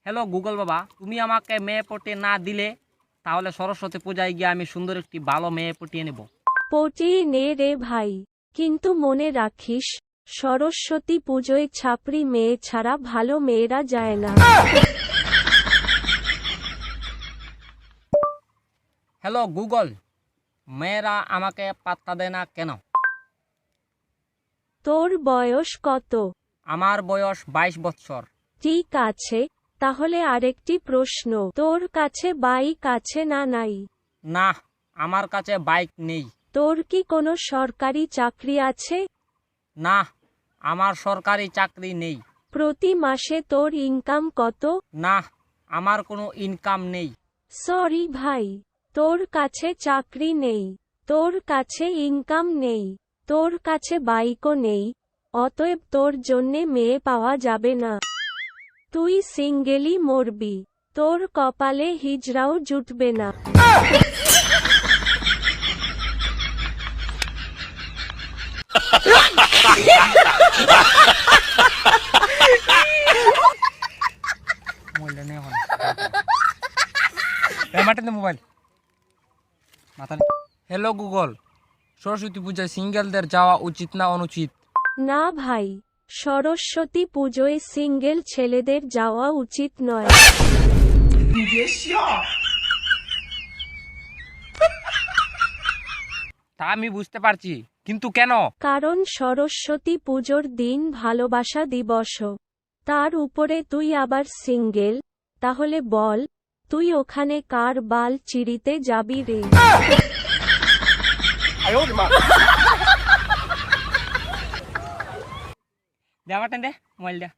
Hello Google বাবা, তুমি আমাকে মেয়ে পটিয়ে না দিলে তাহলে সরস্বতী পূজায় গিয়ে আমি সুন্দর একটি ভালো মেয়ে পটিয়ে নেব। পটিয়ে নে রে ভাই, কিন্তু মনে রাখিস সরস্বতী পুজোয় ছাপরি মেয়ে ছাড়া ভালো মেয়েরা যায় না। হ্যালো গুগল, মেয়েরা আমাকে পাত্তা দেয় না কেন? তোর বয়স কত? আমার বয়স 22 বছর। ঠিক আছে, তাহলে আরেকটি প্রশ্ন, তোর কাছে বাইক আছে না নাই? না, আমার কাছে বাইক নেই। তোর কি কোনো সরকারি চাকরি আছে? না, আমার সরকারি চাকরি নেই। প্রতি মাসে তোর ইনকাম কত? না, আমার কোনো ইনকাম নেই। সরি ভাই, তোর কাছে চাকরি নেই, তোর কাছে ইনকাম নেই, তোর কাছে বাইকও নেই, অতএব তোর জন্যে মেয়ে পাওয়া যাবে না। তুই সিঙ্গেলই মরবি, তোর কপালে হিজড়াও জুটবে না। মোবাইল হ্যালো গুগল, সরস্বতী পূজায় সিঙ্গেলদের যাওয়া উচিত না অনুচিত? না ভাই, সরস্বতী পুজোয় সিঙ্গেল ছেলেদের যাওয়া উচিত নয়। তা আমি বুঝতে পারছি, কিন্তু কেন? কারণ সরস্বতী পুজোর দিন ভালোবাসা দিবস, তার উপরে তুই আবার সিঙ্গেল, তাহলে বল তুই ওখানে কার বাল চিরিতে যাবি রে? দেওয়াটা দে মোবাইল দে।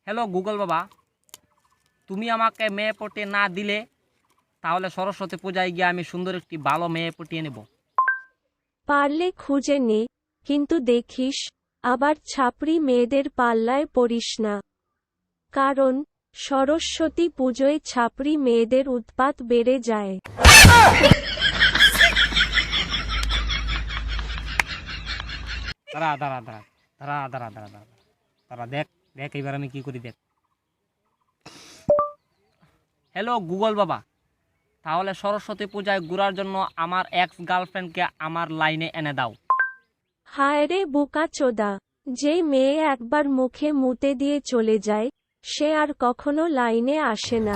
হ্যালো গুগল বাবা, তুমি আমাকে মেয়ে পটিয়ে না দিলে তাহলে সরস্বতী পূজায় গিয়ে আমি সুন্দর একটি ভালো মেয়ে পটিয়ে নেব। পারলে খুঁজে নে, কিন্তু দেখিস আবার ছাপরি মেয়েদের পাল্লায় পড়িস না। কারণ সরস্বতী পুজোয় ছাপরি মেয়েদের উৎপাত বেড়ে যায়। দাঁড়া দাঁড়া দাঁড়া দাঁড়া দাঁড়া দাঁড়া দাঁড়া দাঁড়া, দেখ দেখ এবার আমি কি করি দেখ। হ্যালো গুগল বাবা, তাহলে সরস্বতী পূজায় ঘোরার জন্য আমার এক্স গার্লফ্রেন্ডকে আমার লাইনে এনে দাও। হায় রে বোকাচোদা, যে মেয়ে একবার মুখে মুতে দিয়ে চলে যায় সে আর কখনো লাইনে আসে না।